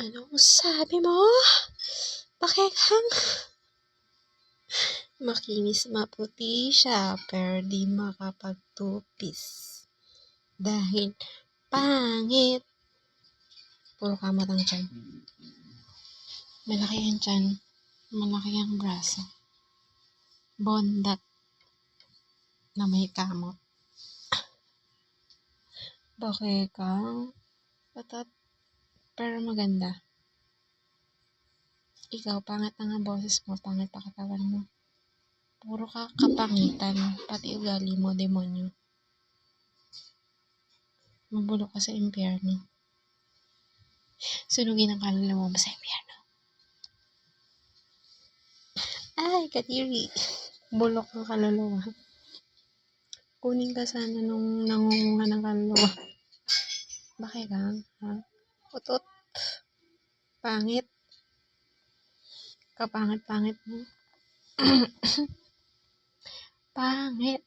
Anong sabi mo? Pakekang? Makinis maputi siya pero di makapagtupis. Dahil pangit. Puro kamot ang tiyan. Malaki ang tiyan. Malaki ang braso. Bondat na may kamot. Pakekang? Patat pero maganda. Ikaw, pangit na nga boses mo, pangit pa katawan mo. Puro ka kapangitan, pati ugali mo, demonyo. Mabulok ka sa impyerno. Sunugin ang kaluluwa mo sa impyerno. Ay, kadiri. Bulok ng kaluluwa. Kunin ka sana nung nangunguha ng kaluluwa. Bakit lang? Ha? Utot. Pangit. Kapangit-pangit mo. Pangit.